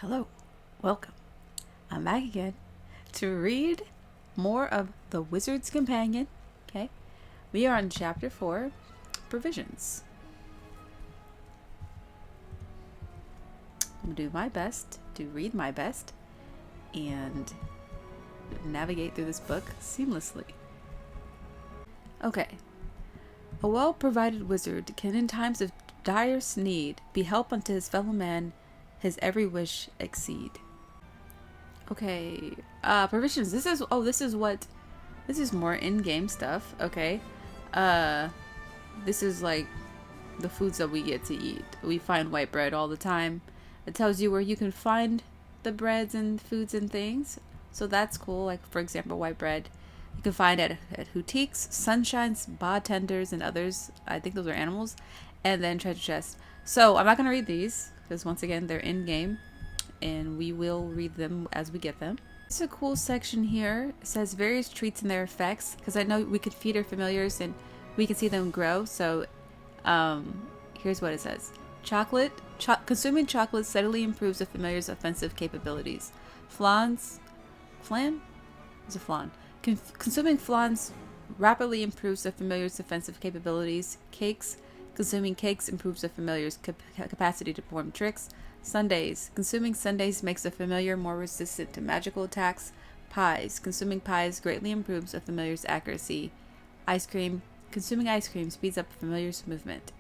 Hello, welcome. I'm back again to read more of The Wizard's Companion. Okay, we are on chapter 4, Provisions. I'm gonna do my best to read my best and navigate through this book seamlessly. Okay, a well-provided wizard can, in times of direst need, be help unto his fellow man, his every wish exceed. Okay, provisions. This is more in-game stuff. Okay, this is like the foods that we get to eat. We find white bread all the time. It tells you where you can find the breads and foods and things. So that's cool. Like, for example, white bread you can find at boutiques, Sunshine's, bartenders, and others. I think those are animals. And then treasure chests. So I'm not going to read these because once again, they're in-game. And we will read them as we get them. It's a cool section here. It says various treats and their effects, because I know we could feed our familiars and we can see them grow. So here's what it says. Consuming chocolate steadily improves a familiar's offensive capabilities. Flan? It's a flan. Consuming flans rapidly improves a familiar's offensive capabilities. Consuming cakes improves a familiar's capacity to perform tricks. Sundays. Consuming sundaes makes a familiar more resistant to magical attacks. Pies. Consuming pies greatly improves a familiar's accuracy. Ice cream. Consuming ice cream speeds up a familiar's movement.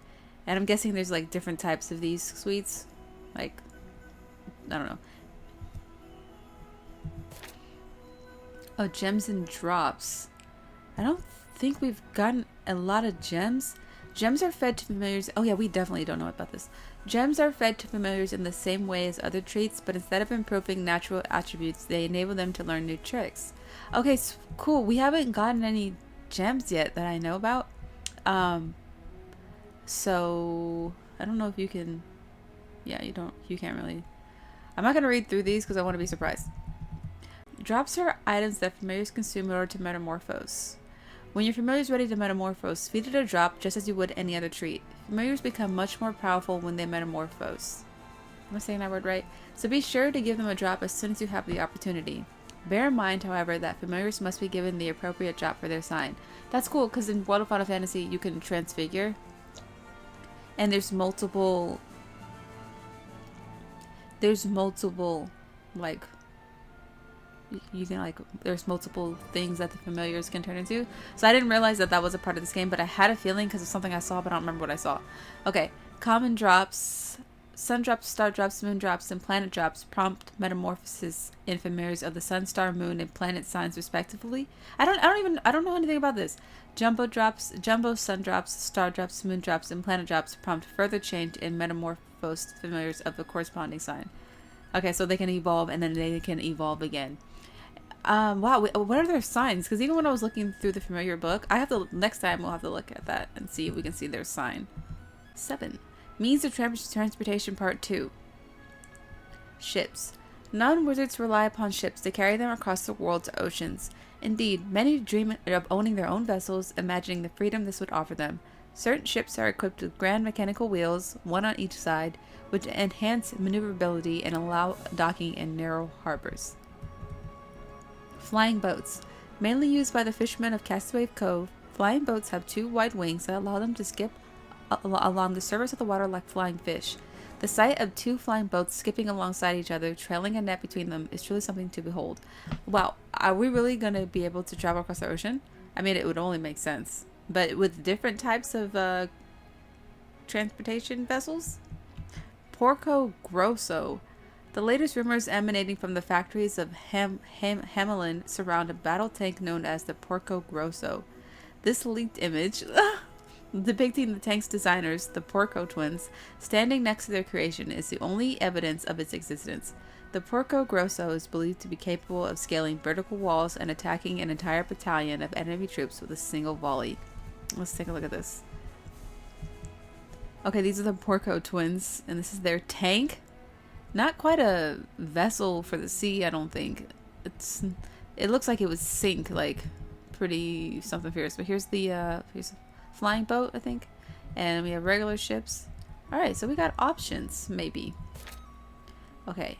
And I'm guessing there's like different types of these sweets. Like, I don't know. Oh, gems and drops. I don't think we've gotten a lot of gems. Gems are fed to familiars. Oh yeah, we definitely don't know about this. Gems are fed to familiars in the same way as other treats, but instead of improving natural attributes, they enable them to learn new tricks. Okay, so cool. We haven't gotten any gems yet that I know about. So I don't know if you can. Yeah, you can't really. I'm not gonna read through these because I want to be surprised. Drops are items that familiars consume in order to metamorphose. When your familiar is ready to metamorphose, feed it a drop just as you would any other treat. Familiars become much more powerful when they metamorphose. Am I saying that word right? So be sure to give them a drop as soon as you have the opportunity. Bear in mind, however, that familiars must be given the appropriate drop for their sign. That's cool, because in World of Final Fantasy, you can transfigure. And there's multiple, like, you can there's multiple things that the familiars can turn into. So I didn't realize that was a part of this game, but I had a feeling because of something I saw, but I don't remember what I saw. Okay, common drops, sun drops, star drops, moon drops, and planet drops prompt metamorphosis in familiars of the sun, star, moon, and planet signs respectively. I don't know anything about this. Jumbo sun drops, star drops, moon drops, and planet drops prompt further change in metamorphosed familiars of the corresponding sign. Okay, so they can evolve and then they can evolve again. Wow, what are their signs? Because even when I was looking through the familiar book, next time we'll have to look at that and see if we can see their sign. 7. Means of transportation part 2. Ships. Non-wizards rely upon ships to carry them across the world to oceans. Indeed, many dream of owning their own vessels, imagining the freedom this would offer them. Certain ships are equipped with grand mechanical wheels, one on each side, which enhance maneuverability and allow docking in narrow harbors. Flying boats. Mainly used by the fishermen of Castaway Cove, flying boats have 2 wide wings that allow them to skip along the surface of the water like flying fish. The sight of 2 flying boats skipping alongside each other, trailing a net between them, is truly something to behold. Wow, are we really going to be able to travel across the ocean? I mean, it would only make sense. But with different types of transportation vessels? Porco Grosso. The latest rumors emanating from the factories of Hamelin surround a battle tank known as the Porco Grosso. This leaked image, depicting the tank's designers, the Porco twins, standing next to their creation, is the only evidence of its existence. The Porco Grosso is believed to be capable of scaling vertical walls and attacking an entire battalion of enemy troops with a single volley. Let's take a look at this. Okay, these are the Porco twins, and this is their tank. Not quite a vessel for the sea, I don't think. It looks like it would sink, like, pretty something fierce. But here's a flying boat, I think. And we have regular ships. Alright, so we got options, maybe. Okay.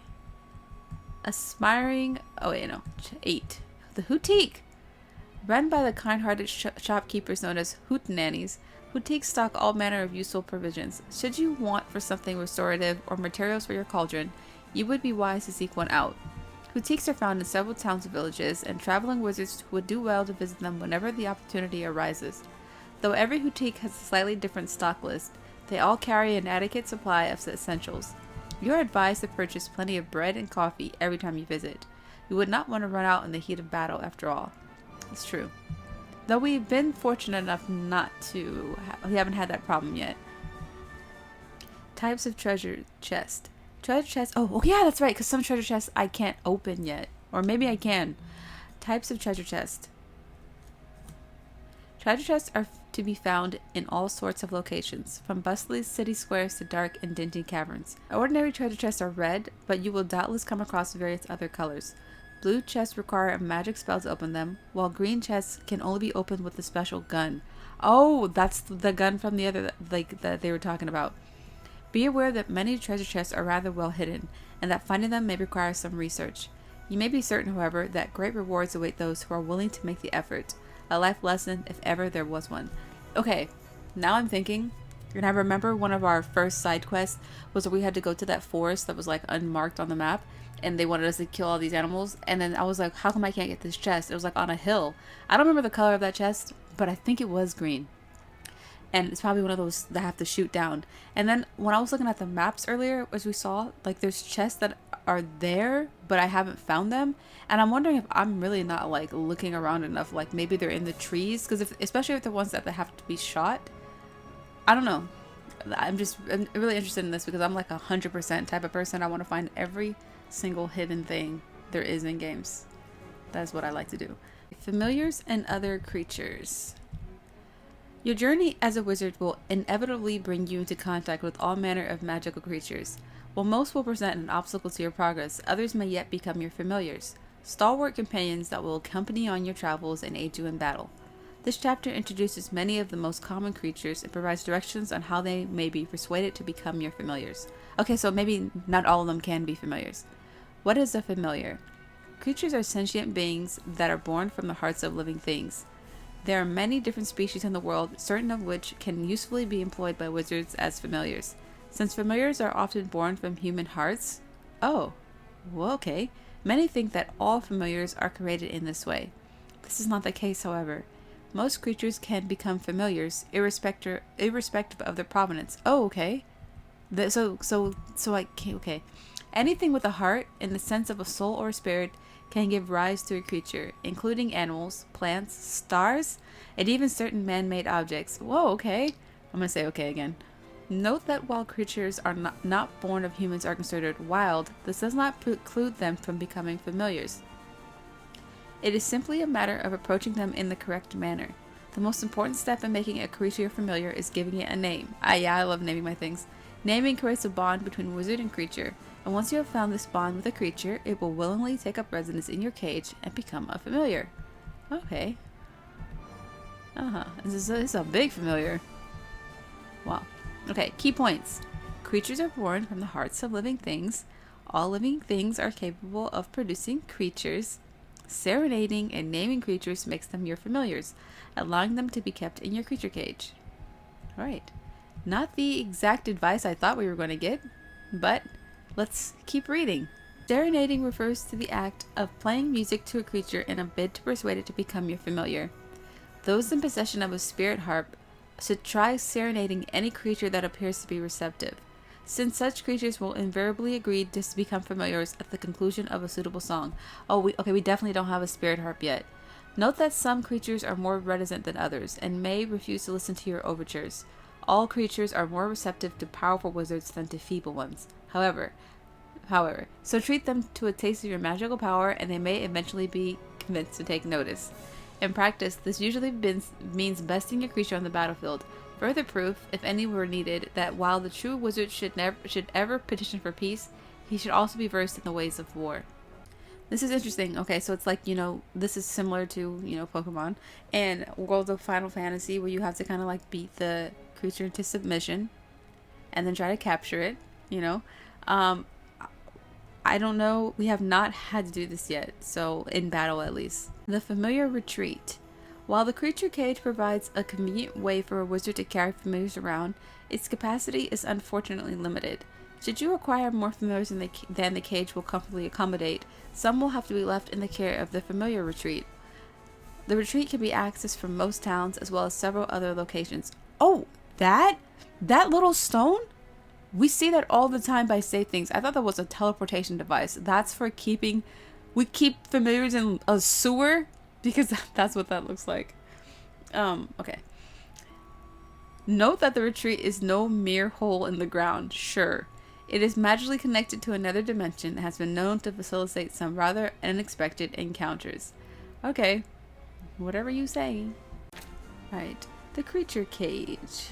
Aspiring, oh wait, no, 8. The Hootique. Run by the kind-hearted shopkeepers known as hootenannies, boutiques stock all manner of useful provisions. Should you want for something restorative or materials for your cauldron, you would be wise to seek one out. Boutiques are found in several towns and villages, and traveling wizards would do well to visit them whenever the opportunity arises. Though every boutique has a slightly different stock list, they all carry an adequate supply of essentials. You are advised to purchase plenty of bread and coffee every time you visit. You would not want to run out in the heat of battle after all. It's true. Though we've been fortunate enough not to, we haven't had that problem yet. Types of treasure chest. Treasure chest, oh yeah, that's right, because some treasure chests I can't open yet. Or maybe I can. Types of treasure chest. Treasure chests are to be found in all sorts of locations, from bustling city squares to dark and dingy caverns. Ordinary treasure chests are red, but you will doubtless come across various other colors. Blue chests require a magic spell to open them, while green chests can only be opened with a special gun. Oh, that's the gun from the other, that they were talking about. Be aware that many treasure chests are rather well hidden, and that finding them may require some research. You may be certain, however, that great rewards await those who are willing to make the effort. A life lesson, if ever there was one. Okay, now I'm thinking, and I remember one of our first side quests was where we had to go to that forest that was like unmarked on the map, and they wanted us to kill all these animals, and then I was like, how come I can't get this chest? It was like on a hill. I don't remember the color of that chest, but I think it was green. And it's probably one of those that I have to shoot down. And then when I was looking at the maps earlier, as we saw, like there's chests that are there, but I haven't found them. And I'm wondering if I'm really not like looking around enough, like maybe they're in the trees, because especially if the ones that they have to be shot. I don't know. I'm really interested in this because I'm like 100% type of person. I want to find every single hidden thing there is in games. That's what I like to do. Familiars and other creatures. Your journey as a wizard will inevitably bring you into contact with all manner of magical creatures. While most will present an obstacle to your progress, others may yet become your familiars, stalwart companions that will accompany you on your travels and aid you in battle. This chapter introduces many of the most common creatures and provides directions on how they may be persuaded to become your familiars. Okay, so maybe not all of them can be familiars. What is a familiar? Creatures are sentient beings that are born from the hearts of living things. There are many different species in the world, certain of which can usefully be employed by wizards as familiars. Since familiars are often born from human hearts, oh, well, okay. Many think that all familiars are created in this way. This is not the case, however. Most creatures can become familiars, irrespective of their provenance. Oh, okay. Okay. Anything with a heart, in the sense of a soul or a spirit, can give rise to a creature, including animals, plants, stars, and even certain man-made objects. Whoa, okay. I'm gonna say okay again. Note that while creatures are not born of humans are considered wild, this does not preclude them from becoming familiars. It is simply a matter of approaching them in the correct manner. The most important step in making a creature familiar is giving it a name. I love naming my things. Naming creates a bond between wizard and creature, and once you have found this bond with a creature, it will willingly take up residence in your cage and become a familiar. Okay. This is a big familiar. Wow. Okay, key points. Creatures are born from the hearts of living things. All living things are capable of producing creatures. Serenading and naming creatures makes them your familiars, allowing them to be kept in your creature cage. Alright. Not the exact advice I thought we were going to get, but let's keep reading. Serenading refers to the act of playing music to a creature in a bid to persuade it to become your familiar. Those in possession of a spirit harp should try serenading any creature that appears to be receptive, since such creatures will invariably agree to become familiars at the conclusion of a suitable song. We definitely don't have a spirit harp yet. Note that some creatures are more reticent than others, and may refuse to listen to your overtures. All creatures are more receptive to powerful wizards than to feeble ones. However, so treat them to a taste of your magical power, and they may eventually be convinced to take notice. In practice, this usually means besting your creature on the battlefield. Further proof, if any were needed, that while the true wizard should ever petition for peace, he should also be versed in the ways of war. This is interesting. Okay, so it's like, this is similar to, Pokemon and World of Final Fantasy, where you have to kind of like beat the creature into submission and then try to capture it, I don't know. We have not had to do this yet, so in battle at least. The familiar retreat. While the creature cage provides a convenient way for a wizard to carry familiars around, its capacity is unfortunately limited. Should you acquire more familiars than the cage will comfortably accommodate, some will have to be left in the care of the familiar retreat. The retreat can be accessed from most towns as well as several other locations. Oh, that little stone? We see that all the time by safe things. I thought that was a teleportation device. That's for keeping... We keep familiars in a sewer? Because that's what that looks like. Okay. Note that the retreat is no mere hole in the ground. Sure. It is magically connected to another dimension and has been known to facilitate some rather unexpected encounters. Okay. Whatever you say. Alright. The creature cage.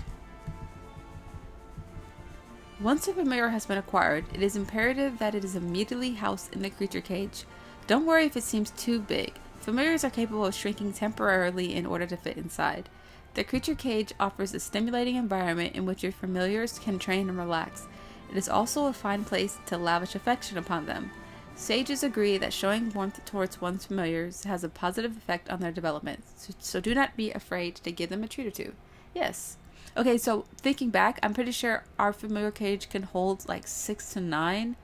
Once a familiar has been acquired, it is imperative that it is immediately housed in the creature cage. Don't worry if it seems too big. Familiars are capable of shrinking temporarily in order to fit inside. The creature cage offers a stimulating environment in which your familiars can train and relax. It is also a fine place to lavish affection upon them. Sages agree that showing warmth towards one's familiars has a positive effect on their development, so do not be afraid to give them a treat or two. Yes. Okay, so thinking back, I'm pretty sure our familiar cage can hold like 6 to 9.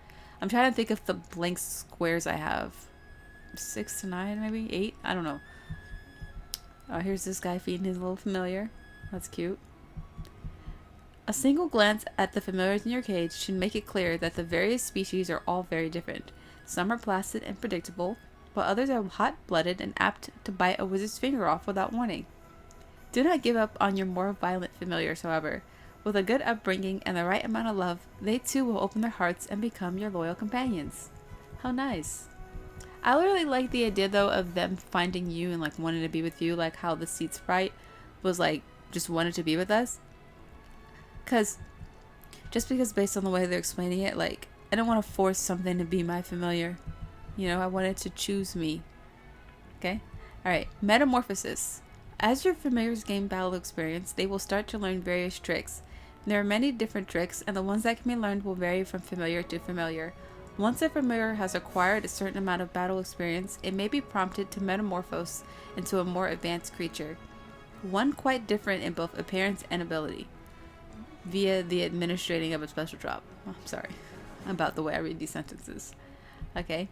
I'm trying to think of the blank squares I have. 6 to 9, maybe 8. I don't know. Oh, here's this guy feeding his little familiar. That's cute. A single glance at the familiars in your cage should make it clear that the various species are all very different. Some are placid and predictable, while others are hot-blooded and apt to bite a wizard's finger off without warning. Do not give up on your more violent familiars, however. With a good upbringing and the right amount of love, they too will open their hearts and become your loyal companions. How nice. I really like the idea though of them finding you and like wanting to be with you, like how the seed sprite was like just wanted to be with us. Because based on the way they're explaining it, like I don't want to force something to be my familiar. You know, I want it to choose me. Okay? Alright, metamorphosis. As your familiars gain battle experience, they will start to learn various tricks. There are many different tricks, and the ones that can be learned will vary from familiar to familiar. Once a familiar has acquired a certain amount of battle experience, it may be prompted to metamorphose into a more advanced creature, one quite different in both appearance and ability, via the administrating of a special drop. Oh, I'm sorry about the way I read these sentences. Okay.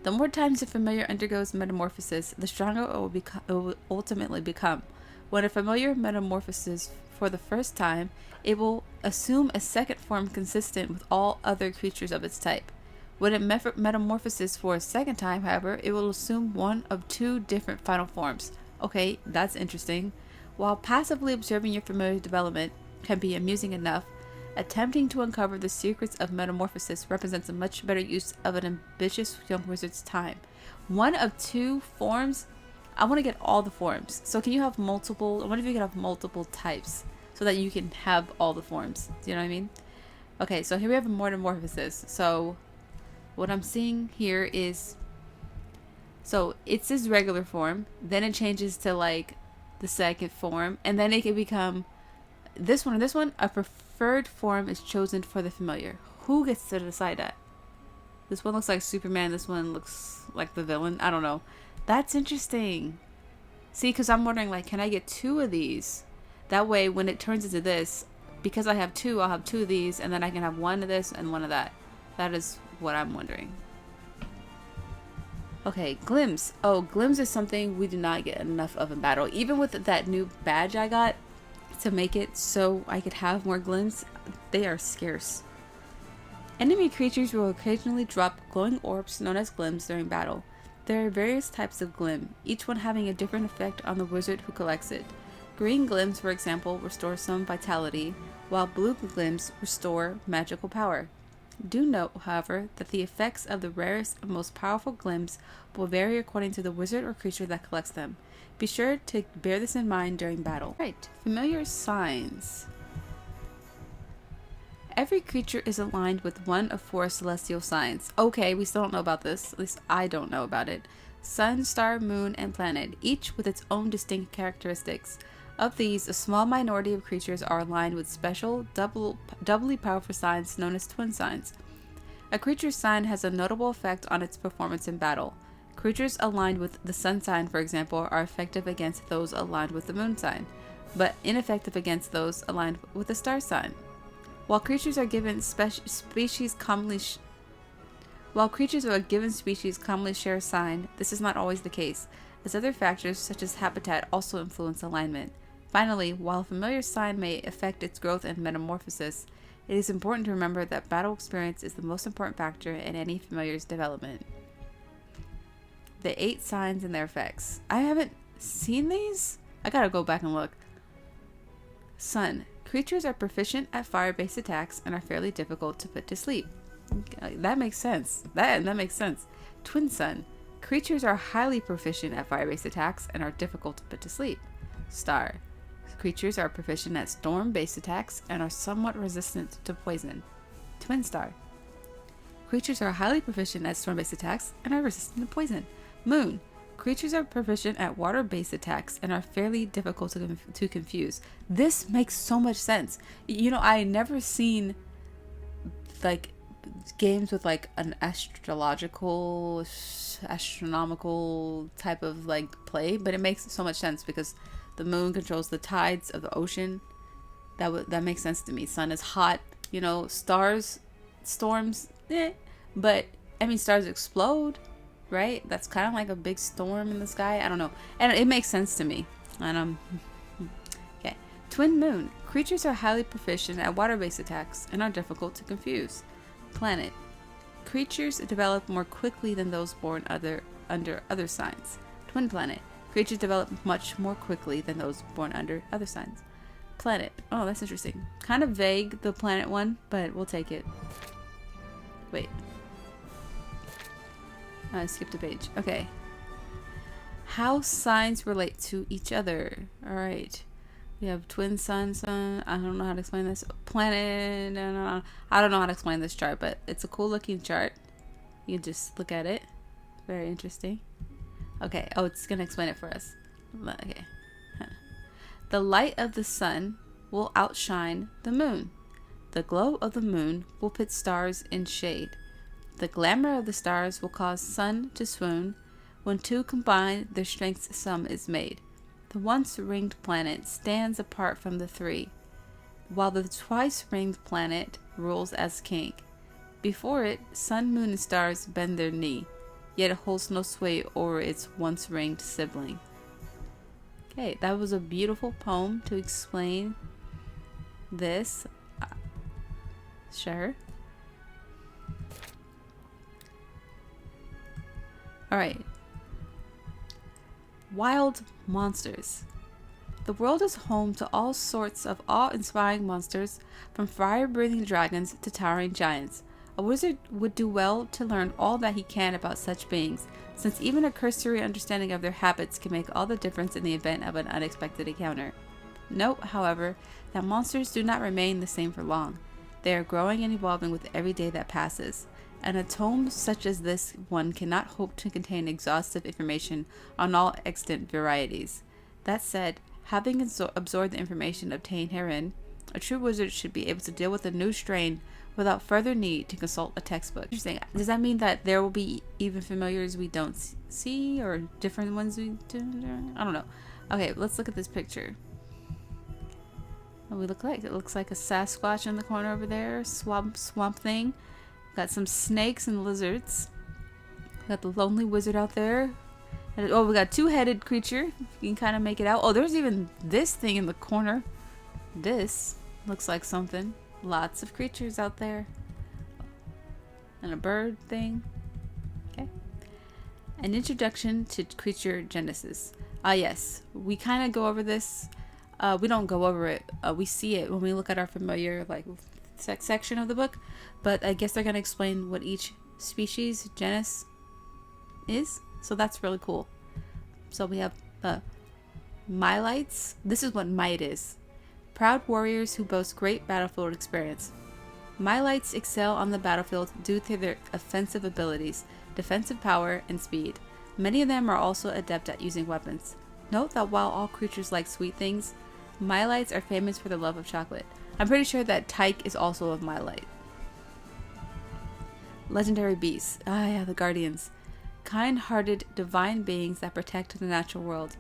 The more times a familiar undergoes metamorphosis, the stronger it will ultimately become. When a familiar metamorphoses for the first time, it will assume a second form consistent with all other creatures of its type. When it metamorphoses for a second time, however, it will assume one of 2 different final forms. Okay, that's interesting. While passively observing your familiar development can be amusing enough, attempting to uncover the secrets of metamorphosis represents a much better use of an ambitious young wizard's time. One of 2 forms? I want to get all the forms. So can you have multiple? I wonder if you can have multiple types so that you can have all the forms. Do you know what I mean? Okay, so here we have a metamorphosis. So what I'm seeing here is, so it's this regular form, then it changes to like the second form, and then it can become this one or this one. A preferred form is chosen for the familiar. Who gets to decide that? This one looks like Superman, this one looks like the villain. I don't know. That's interesting. See, because I'm wondering, like, can I get 2 of these? That way, when it turns into this, because I have 2, I'll have 2 of these, and then I can have 1 of this and 1 of that. That is what I'm wondering. Okay, glims. Oh, glims is something we do not get enough of in battle. Even with that new badge I got to make it so I could have more glims, they are scarce. Enemy creatures will occasionally drop glowing orbs known as glims during battle. There are various types of glim, each one having a different effect on the wizard who collects it. Green glims, for example, restore some vitality, while blue glims restore magical power. Do note, however, that the effects of the rarest and most powerful glims will vary according to the wizard or creature that collects them. Be sure to bear this in mind during battle. Right, familiar signs. Every creature is aligned with one of 4 celestial signs. Okay, we still don't know about this. At least I don't know about it. Sun, star, moon, and planet, each with its own distinct characteristics. Of these, a small minority of creatures are aligned with special, doubly powerful signs known as twin signs. A creature's sign has a notable effect on its performance in battle. Creatures aligned with the sun sign, for example, are effective against those aligned with the moon sign, but ineffective against those aligned with the star sign. While creatures are given species commonly While creatures of a given species commonly share a sign, this is not always the case, as other factors such as habitat also influence alignment. Finally, while a familiar sign may affect its growth and metamorphosis, it is important to remember that battle experience is the most important factor in any familiar's development. The 8 signs and their effects. I haven't seen these? I gotta go back and look. Sun. Creatures are proficient at fire-based attacks and are fairly difficult to put to sleep. That makes sense. That makes sense. Twin Sun. Creatures are highly proficient at fire-based attacks and are difficult to put to sleep. Star. Creatures are proficient at storm-based attacks and are somewhat resistant to poison. Twin Star. Creatures are highly proficient at storm-based attacks and are resistant to poison. Moon. Creatures are proficient at water-based attacks and are fairly difficult to confuse. This makes so much sense. You know, I never seen like games with like an astronomical type of like play, but it makes so much sense because the moon controls the tides of the ocean. That makes sense to me. Sun is hot, you know. Stars, storms, but I mean stars explode, right? That's kind of like a big storm in the sky. I don't know, and it makes sense to me. And okay. Twin Moon. Creatures are highly proficient at water-based attacks and are difficult to confuse. Planet. Creatures develop more quickly than those born under other signs. Twin Planet. Creatures develop much more quickly than those born under other signs. Planet. Oh, that's interesting. Kind of vague, the planet one, but we'll take it. Wait. I skipped a page. Okay. How signs relate to each other. Alright. We have twin sun. I don't know how to explain this. Planet. I don't know how to explain this chart, but it's a cool looking chart. You can just look at it. Very interesting. Okay. Oh, it's going to explain it for us. Okay. The light of the sun will outshine the moon. The glow of the moon will put stars in shade. The glamour of the stars will cause sun to swoon. When two combine, their strength's sum is made. The once-ringed planet stands apart from the three, while the twice-ringed planet rules as king. Before it, sun, moon, and stars bend their knee, yet it holds no sway over its once-ringed sibling. Okay, that was a beautiful poem to explain this. Sure. Alright. Wild monsters. The world is home to all sorts of awe-inspiring monsters, from fire-breathing dragons to towering giants. A wizard would do well to learn all that he can about such beings, since even a cursory understanding of their habits can make all the difference in the event of an unexpected encounter. Note, however, that monsters do not remain the same for long. They are growing and evolving with every day that passes, and a tome such as this one cannot hope to contain exhaustive information on all extant varieties. That said, having absorbed the information obtained herein, a true wizard should be able to deal with a new strain without further need to consult a textbook. Interesting. Does that mean that there will be even familiars we don't see, or different ones we do? I don't know. Okay, let's look at this picture. What do we look like? It looks like a Sasquatch in the corner over there. Swamp thing. Got some snakes and lizards. Got the lonely wizard out there. And, oh, we got two-headed creature. You can kind of make it out. Oh, there's even this thing in the corner. This looks like something. Lots of creatures out there. And a bird thing. Okay. An introduction to creature genesis. Yes. We kind of go over this. We don't go over it. We see it when we look at our familiar section of the book. But I guess they're going to explain what each species, genus, is. So that's really cool. So we have Mylites. This is what might is. Proud warriors who boast great battlefield experience. Mylites excel on the battlefield due to their offensive abilities, defensive power, and speed. Many of them are also adept at using weapons. Note that while all creatures like sweet things, Mylites are famous for their love of chocolate. I'm pretty sure that Tyke is also a Mylite. Legendary beasts. Ah, yeah, the guardians. Kind-hearted divine beings that protect the natural world.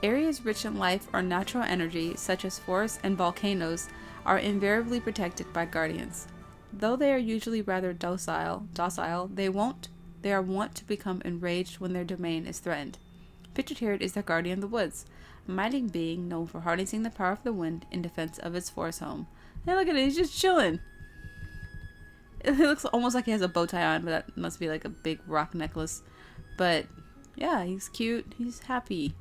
Areas rich in life or natural energy, such as forests and volcanoes, are invariably protected by guardians. Though they are usually rather docile, they are wont to become enraged when their domain is threatened. Pictured here is the guardian of the woods, a mighty being known for harnessing the power of the wind in defense of its forest home. Hey, look at it, he's just chilling. It looks almost like he has a bow tie on, but that must be like a big rock necklace. But yeah, he's cute, he's happy.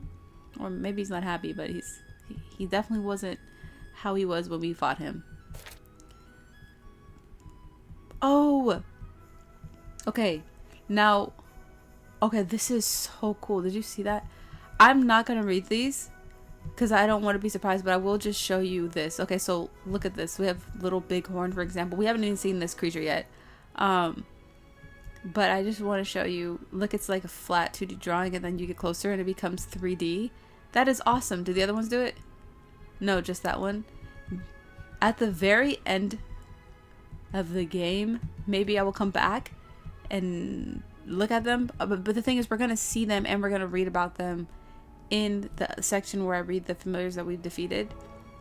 Or maybe he's not happy, but he definitely wasn't how he was when we fought him. Oh! Okay, now, okay, this is so cool. Did you see that? I'm not going to read these because I don't want to be surprised, but I will just show you this. Okay, so look at this. We have Little Bighorn, for example. We haven't even seen this creature yet. But I just want to show you. Look, it's like a flat 2D drawing, and then you get closer and it becomes 3D. That is awesome. Do the other ones do it? No, just that one. At the very end of the game, maybe I will come back and look at them. But the thing is, we're going to see them and we're going to read about them in the section where I read the familiars that we've defeated.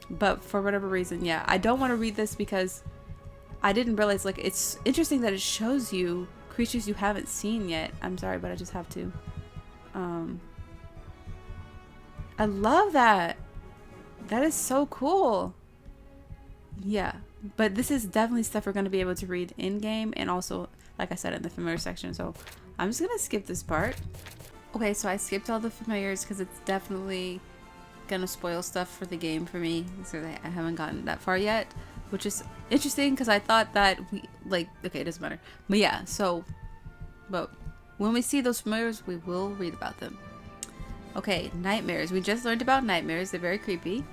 But for whatever reason, yeah, I don't want to read this because I didn't realize, like, it's interesting that it shows you creatures you haven't seen yet. I'm sorry, but I just have to. I love that. That is so cool. Yeah, but this is definitely stuff we're going to be able to read in game and also, like I said, in the familiar section. So I'm just going to skip this part. Okay, so I skipped all the familiars because it's definitely going to spoil stuff for the game for me. So I haven't gotten that far yet, which is interesting because I thought that we, like, okay, it doesn't matter. But yeah, so, but when we see those familiars, we will read about them. Okay, nightmares. We just learned about nightmares. They're very creepy.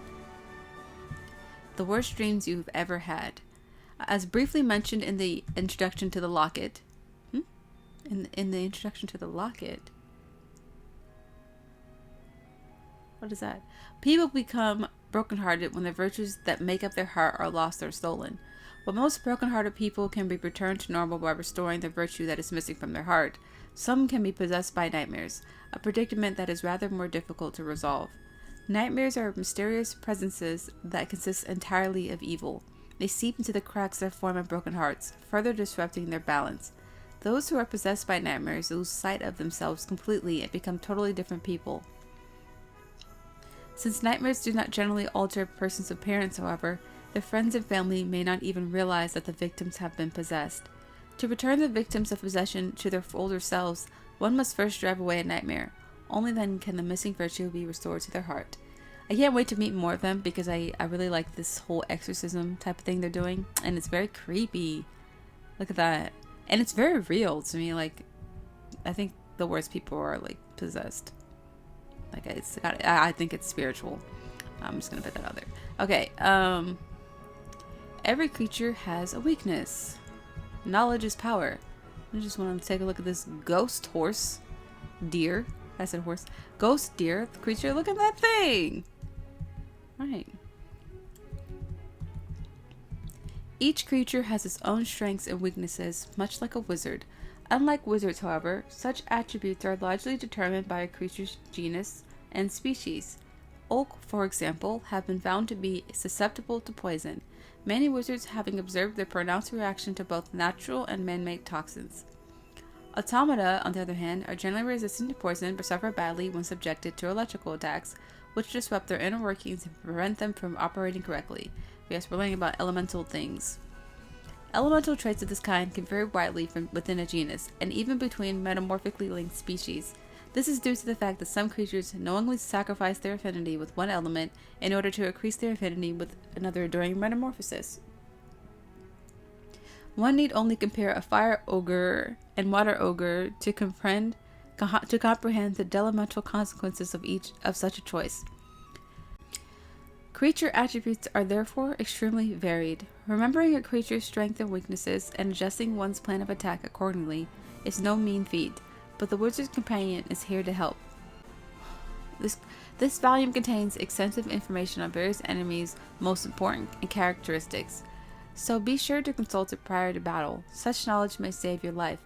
The worst dreams you've ever had. As briefly mentioned in the introduction to the locket. In the introduction to the locket. What is that? People become brokenhearted when the virtues that make up their heart are lost or stolen. While most brokenhearted people can be returned to normal by restoring the virtue that is missing from their heart, some can be possessed by nightmares, a predicament that is rather more difficult to resolve. Nightmares are mysterious presences that consist entirely of evil. They seep into the cracks that form in broken hearts, further disrupting their balance. Those who are possessed by nightmares lose sight of themselves completely and become totally different people. Since nightmares do not generally alter a person's appearance, however, their friends and family may not even realize that the victims have been possessed. To return the victims of possession to their older selves, one must first drive away a nightmare. Only then can the missing virtue be restored to their heart. I can't wait to meet more of them because I really like this whole exorcism type of thing they're doing. And it's very creepy. Look at that. And it's very real to me. Like, I think the worst people are, like, possessed. Like, I think it's spiritual. I'm just gonna put that out there. Okay, every creature has a weakness. Knowledge is power. I just want to take a look at this ghost horse. Deer. I said horse. Ghost deer. The creature. Look at that thing. Right. Each creature has its own strengths and weaknesses, much like a wizard. Unlike wizards, however, such attributes are largely determined by a creature's genus and species. Oak, for example, have been found to be susceptible to poison, many wizards having observed their pronounced reaction to both natural and man-made toxins. Automata, on the other hand, are generally resistant to poison but suffer badly when subjected to electrical attacks, which disrupt their inner workings and prevent them from operating correctly. Yes, we're learning about elemental things. Elemental traits of this kind can vary widely from within a genus, and even between metamorphically linked species. This is due to the fact that some creatures knowingly sacrifice their affinity with one element in order to increase their affinity with another during metamorphosis. One need only compare a fire ogre and water ogre to comprehend the detrimental consequences of such a choice. Creature attributes are therefore extremely varied. Remembering a creature's strengths and weaknesses and adjusting one's plan of attack accordingly is no mean feat, but the Wizard's Companion is here to help. This volume contains extensive information on various enemies' most important characteristics. So be sure to consult it prior to battle. Such knowledge may save your life.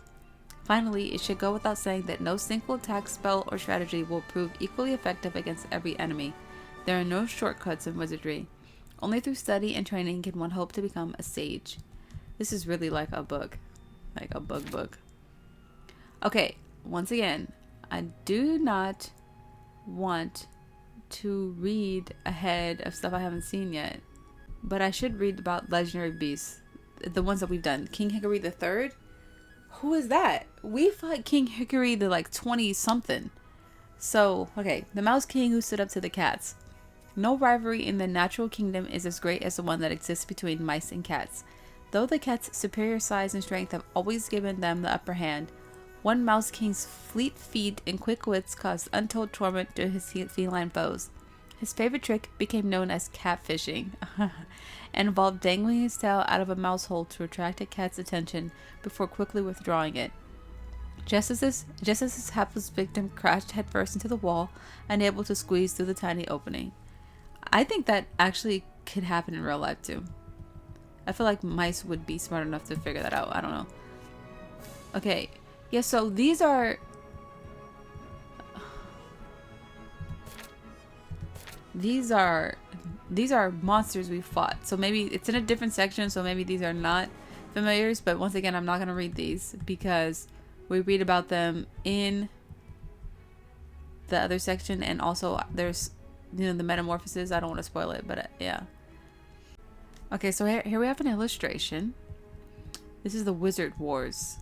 Finally, it should go without saying that no single attack, spell, or strategy will prove equally effective against every enemy. There are no shortcuts in wizardry. Only through study and training can one hope to become a sage. This is really like a book. Like a book. Okay, once again, I do not want to read ahead of stuff I haven't seen yet. But I should read about legendary beasts. The ones that we've done. King Hickory the Third? Who is that? We fought King Hickory the 20-something. So, okay. The Mouse King who stood up to the cats. No rivalry in the natural kingdom is as great as the one that exists between mice and cats. Though the cat's superior size and strength have always given them the upper hand, one Mouse King's fleet feet and quick wits caused untold torment to his feline foes. His favorite trick became known as catfishing and involved dangling his tail out of a mouse hole to attract a cat's attention before quickly withdrawing it. Just as his hapless victim crashed headfirst into the wall, unable to squeeze through the tiny opening. I think that actually could happen in real life too. I feel like mice would be smart enough to figure that out. I don't know. Okay. Yeah, so these are... These are monsters we fought. So maybe it's in a different section, so maybe these are not familiars. But once again, I'm not going to read these because we read about them in the other section. And also there's, the metamorphoses. I don't want to spoil it, but yeah. Okay, so here we have an illustration. This is the Wizard Wars.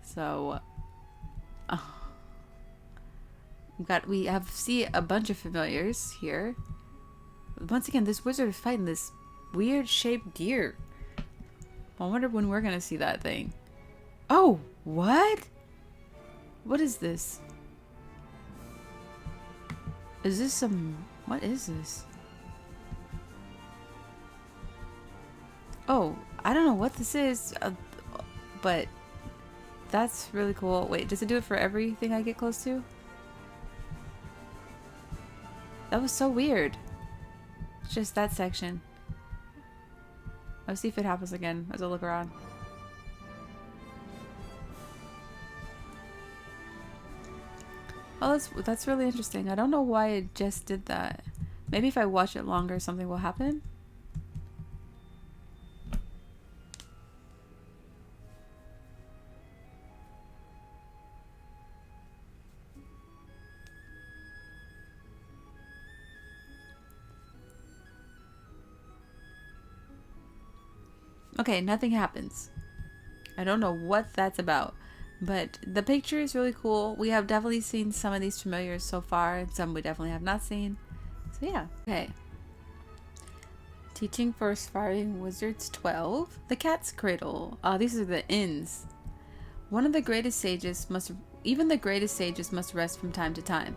So we see a bunch of familiars here. Once again, this wizard is fighting this weird shaped deer. I wonder when we're gonna see that thing. Oh, what? What is this? Is this what is this? Oh, I don't know what this is, but that's really cool. Wait, does it do it for everything I get close to? That was so weird. It's just that section. Let's see if it happens again as I look around. Oh, that's really interesting. I don't know why it just did that. Maybe if I watch it longer, something will happen. Okay, nothing happens. I don't know what that's about, but the picture is really cool. We have definitely seen some of these familiars so far, and some we definitely have not seen. So yeah. Okay. Teaching for Aspiring Wizards 12. The Cats Cradle. These are the inns. Even the greatest sages must rest from time to time.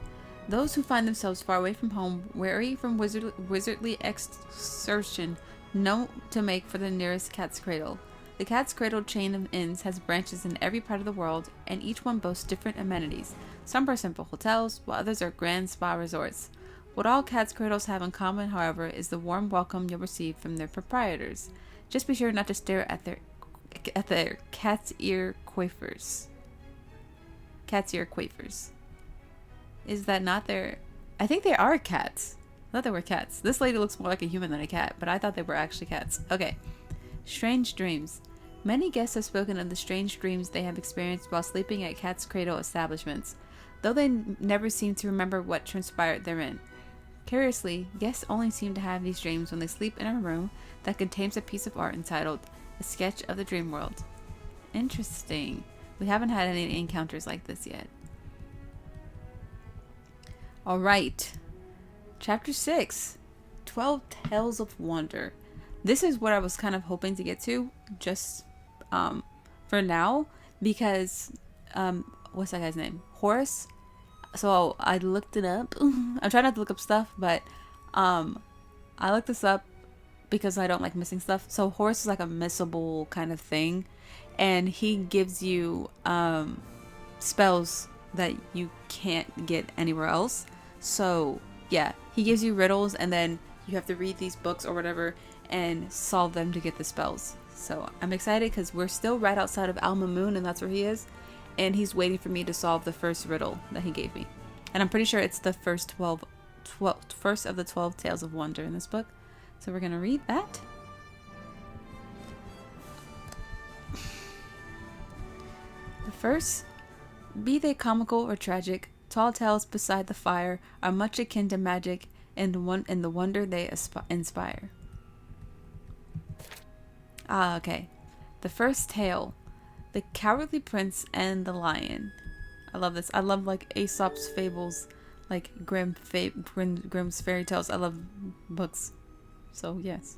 Those who find themselves far away from home, weary from wizardly exertion, know to make for the nearest Cat's Cradle. The Cat's Cradle chain of inns has branches in every part of the world, and each one boasts different amenities. Some are simple hotels, while others are grand spa resorts. What all Cat's Cradles have in common, however, is the warm welcome you'll receive from their proprietors. Just be sure not to stare at their cat's ear coiffers. Cat's ear coiffers. Is that not their... I think they are cats. I thought they were cats. This lady looks more like a human than a cat, but I thought they were actually cats. Okay. Strange dreams. Many guests have spoken of the strange dreams they have experienced while sleeping at Cat's Cradle establishments, though they never seem to remember what transpired therein. Curiously, guests only seem to have these dreams when they sleep in a room that contains a piece of art entitled A Sketch of the Dream World. Interesting. We haven't had any encounters like this yet. Alright. Chapter 6. 12 Tales of Wonder. This is what I was kind of hoping to get to, just for now, because what's that guy's name? Horace. So I looked it up. I'm trying not to look up stuff, but I looked this up because I don't like missing stuff. So Horace is like a missable kind of thing, and he gives you spells that you can't get anywhere else. So yeah, he gives you riddles, and then you have to read these books or whatever, and solve them to get the spells. So I'm excited because we're still right outside of Alma Moon, and that's where he is. And he's waiting for me to solve the first riddle that he gave me. And I'm pretty sure it's the first first of the 12 Tales of Wonder in this book. So we're going to read that. The first, be they comical or tragic, tall tales beside the fire are much akin to magic and the wonder they inspire. Okay. The first tale, The Cowardly Prince and the Lion. I love this. I love like Aesop's fables, like Grimm's fairy tales. I love books. So yes,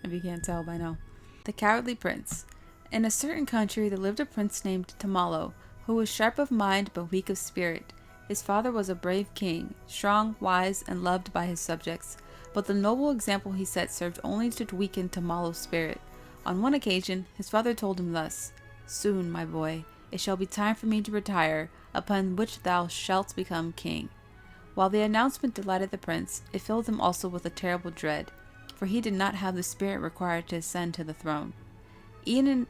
if you can't tell by now. The Cowardly Prince. In a certain country there lived a prince named Tamalo, who was sharp of mind but weak of spirit. His father was a brave king, strong, wise, and loved by his subjects, but the noble example he set served only to weaken Tamalo's spirit. On one occasion, his father told him thus, "Soon, my boy, it shall be time for me to retire, upon which thou shalt become king." While the announcement delighted the prince, it filled him also with a terrible dread, for he did not have the spirit required to ascend to the throne. In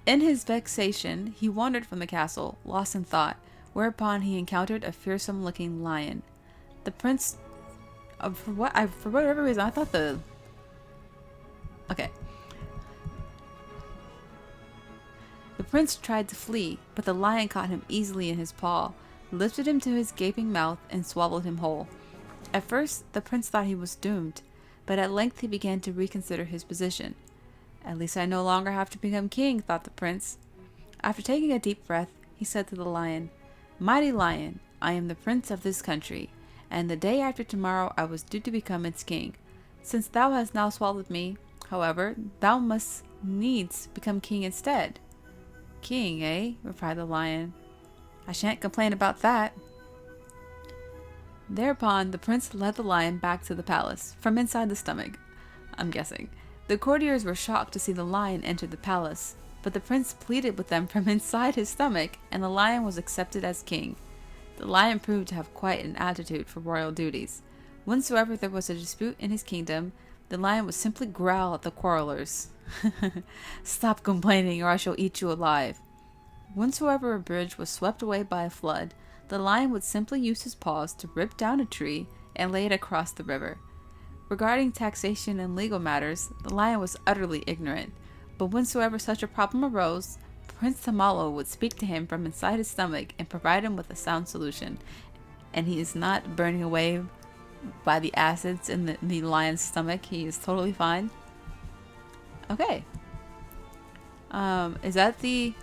his vexation, he wandered from the castle, lost in thought, whereupon he encountered a fearsome-looking lion. The prince, for whatever reason, I thought okay. The prince tried to flee, but the lion caught him easily in his paw, lifted him to his gaping mouth, and swallowed him whole. At first, the prince thought he was doomed, but at length he began to reconsider his position. "At least I no longer have to become king," thought the prince. After taking a deep breath, he said to the lion, "Mighty lion, I am the prince of this country, and the day after tomorrow I was due to become its king. Since thou hast now swallowed me, however, thou must needs become king instead." "King, eh?" replied the lion. "I shan't complain about that." Thereupon the prince led the lion back to the palace, from inside the stomach, I'm guessing. The courtiers were shocked to see the lion enter the palace, but the prince pleaded with them from inside his stomach, and the lion was accepted as king. The lion proved to have quite an aptitude for royal duties. Whensoever there was a dispute in his kingdom, the lion would simply growl at the quarrelers. "Stop complaining, or I shall eat you alive." Whensoever a bridge was swept away by a flood, the lion would simply use his paws to rip down a tree and lay it across the river. Regarding taxation and legal matters, the lion was utterly ignorant, but whensoever such a problem arose, Prince Tamalo would speak to him from inside his stomach and provide him with a sound solution. And he is not burning away by the acids in the lion's stomach. He is totally fine. Okay. Is that the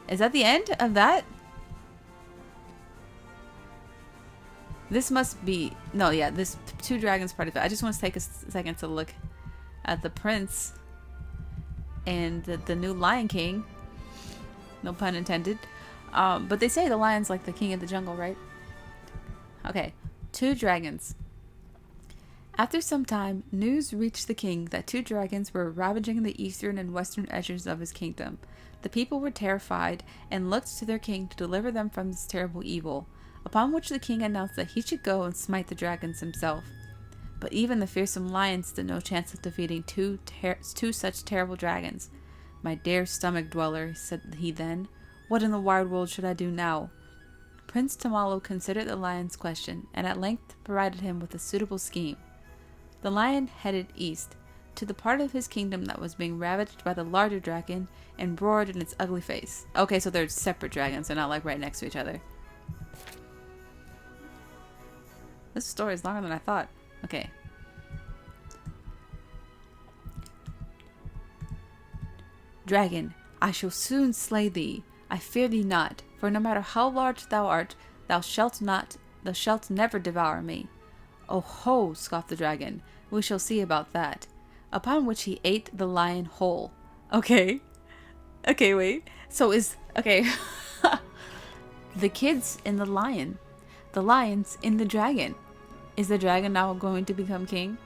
end of that? This must be... No, yeah, this Two Dragons part of it. I just want to take a second to look at the prince and the new Lion King. No pun intended. But they say the lion's like the king of the jungle, right? Okay. Two dragons. After some time, news reached the king that two dragons were ravaging the eastern and western edges of his kingdom. The people were terrified and looked to their king to deliver them from this terrible evil, upon which the king announced that he should go and smite the dragons himself. But even the fearsome lion stood no chance of defeating two such terrible dragons. "My dear stomach dweller," said he then, "what in the wide world should I do now?" Prince Tamalo considered the lion's question, and at length provided him with a suitable scheme. The lion headed east, to the part of his kingdom that was being ravaged by the larger dragon, and roared in its ugly face. Okay, so they're separate dragons, they're not like right next to each other. This story is longer than I thought. Okay. "Dragon, I shall soon slay thee. I fear thee not, for no matter how large thou art, thou shalt never devour me." "Oh ho," scoffed the dragon, "we shall see about that." Upon which he ate the lion whole. Okay. Okay, wait. So okay. The kid's in the lion. The lion's in the dragon. Is the dragon now going to become king?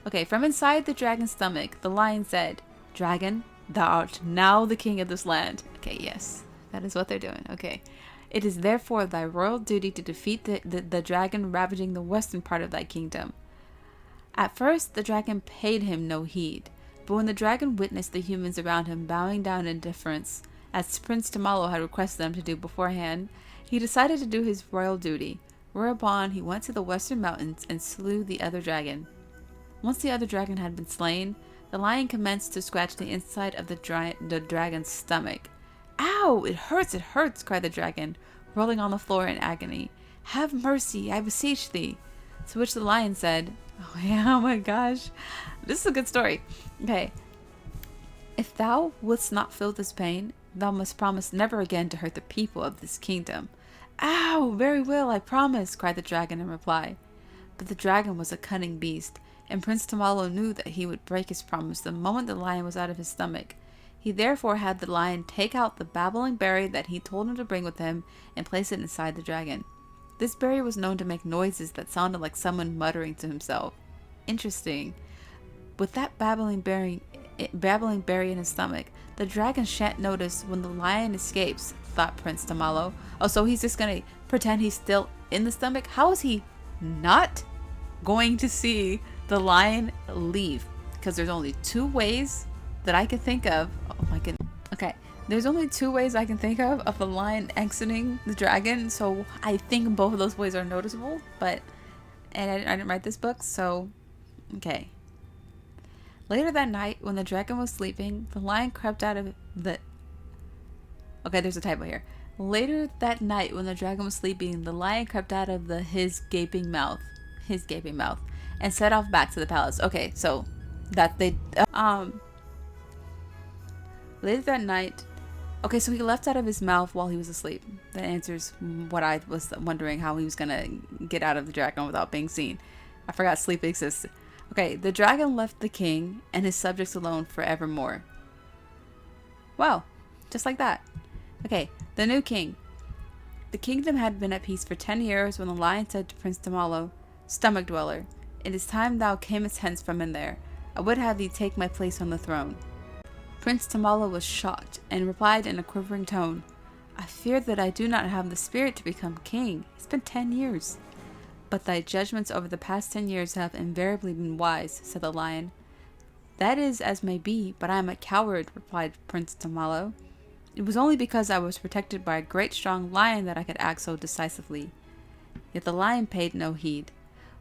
Okay, from inside the dragon's stomach, the lion said, "Dragon, thou art now the king of this land." Okay, yes. That is what they're doing. Okay. "It is therefore thy royal duty to defeat the dragon ravaging the western part of thy kingdom." At first, the dragon paid him no heed, but when the dragon witnessed the humans around him bowing down in deference, as Prince Tamalo had requested them to do beforehand, he decided to do his royal duty, whereupon he went to the western mountains and slew the other dragon. Once the other dragon had been slain, the lion commenced to scratch the inside of the dragon's stomach. "Ow! It hurts!" cried the dragon, rolling on the floor in agony. "Have mercy, I beseech thee." To which the lion said, "Oh yeah, oh my gosh. This is a good story. Okay. If thou wouldst not feel this pain, thou must promise never again to hurt the people of this kingdom." "Ow! Very well, I promise," cried the dragon in reply. But the dragon was a cunning beast, and Prince Tamalo knew that he would break his promise the moment the lion was out of his stomach. He therefore had the lion take out the babbling berry that he told him to bring with him and place it inside the dragon. This berry was known to make noises that sounded like someone muttering to himself. Interesting. With that babbling berry in his stomach, the dragon shan't notice when the lion escapes, thought Prince Tamalo. Oh, so he's just gonna pretend he's still in the stomach? How is he not going to see the lion leave? Because there's only two ways that I can think of. Oh my goodness. Okay. There's only two ways I can think of the lion exiting the dragon, so I think both of those ways are noticeable, but I didn't write this book, so okay. Later that night, when the dragon was sleeping, the lion crept out of the... Okay, there's a typo here. Later that night, when the dragon was sleeping, the lion crept out of his gaping mouth, and set off back to the palace. Okay, so that they... Later that night... Okay, so he left out of his mouth while he was asleep. That answers what I was wondering, how he was gonna get out of the dragon without being seen. I forgot sleep exists. Okay, the dragon left the king and his subjects alone forevermore. Wow, just like that. Okay, the new king. The kingdom had been at peace for 10 years when the lion said to Prince Tamalo, "Stomach dweller, it is time thou camest hence from in there. I would have thee take my place on the throne." Prince Tamalo was shocked and replied in a quivering tone, "I fear that I do not have the spirit to become king. It's been 10 years. "But thy judgments over the past 10 years have invariably been wise," said the lion. "That is as may be, but I am a coward," replied Prince Tamalo. "It was only because I was protected by a great strong lion that I could act so decisively." Yet the lion paid no heed.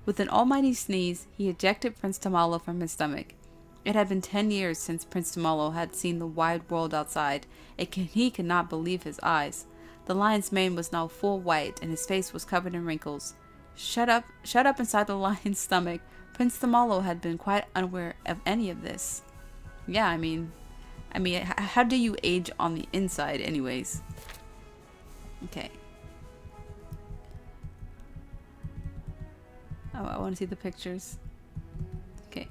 With an almighty sneeze, he ejected Prince Tamalo from his stomach. It had been 10 years since Prince Tamalo had seen the wide world outside, and he could not believe his eyes. The lion's mane was now full white, and his face was covered in wrinkles. Shut up inside the lion's stomach, Prince Tamalo had been quite unaware of any of this. Yeah, I mean, how do you age on the inside anyways? Okay. Oh, I want to see the pictures. Okay.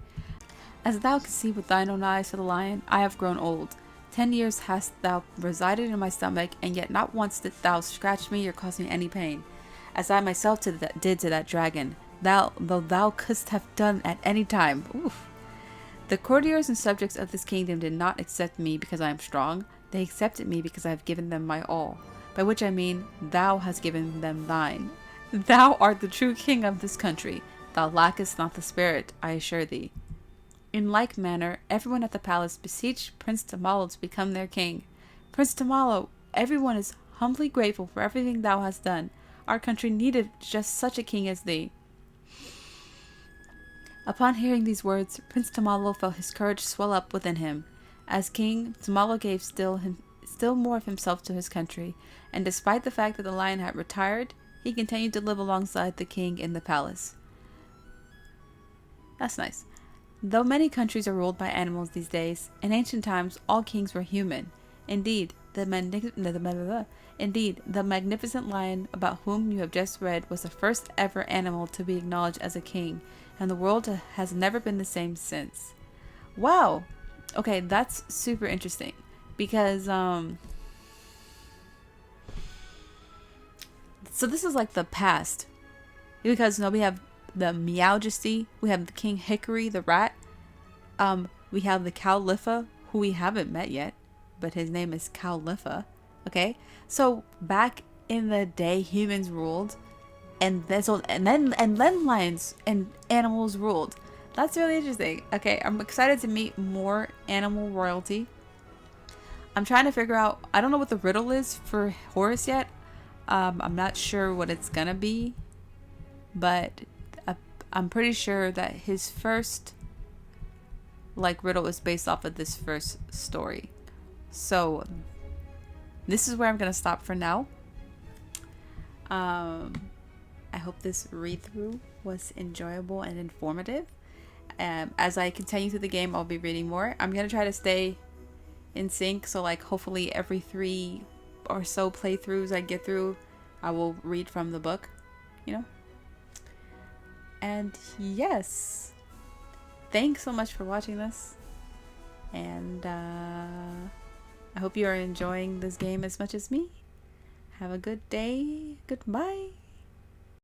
"As thou canst see with thine own eyes," said the lion, "I have grown old. 10 years hast thou resided in my stomach, and yet not once didst thou scratch me or cause me any pain, as I myself did to that dragon, though thou couldst have done at any time." Oof. "The courtiers and subjects of this kingdom did not accept me because I am strong. They accepted me because I have given them my all, by which I mean thou hast given them thine. Thou art the true king of this country. Thou lackest not the spirit, I assure thee." In like manner, everyone at the palace beseeched Prince Tamalo to become their king. "Prince Tamalo, everyone is humbly grateful for everything thou hast done. Our country needed just such a king as thee." Upon hearing these words, Prince Tamalo felt his courage swell up within him. As king, Tamalo gave still more of himself to his country, and despite the fact that the lion had retired, he continued to live alongside the king in the palace. That's nice. Though many countries are ruled by animals these days, in ancient times all kings were human. Indeed, the magnificent lion about whom you have just read was the first ever animal to be acknowledged as a king, and the world has never been the same since. Wow! Okay, that's super interesting, because, so this is like the past, because we have the Meowjesty, we have the King Hickory the rat, we have the Cowliffa, who we haven't met yet, but his name is Cowliffa. Okay, so back in the day, humans ruled, and then lions and animals ruled. That's really interesting. Okay, I'm excited to meet more animal royalty. I'm trying to figure out, I don't know what the riddle is for Horus yet. I'm not sure what it's gonna be, but I'm pretty sure that his first like riddle is based off of this first story. So this is where I'm gonna stop for now. I hope this read through was enjoyable and informative. As I continue through the game, I'll be reading more. I'm gonna try to stay in sync, so like hopefully every 3 or so playthroughs I get through, I will read from the book, you know. And yes, thanks so much for watching this, and I hope you are enjoying this game as much as me. Have a good day. Goodbye.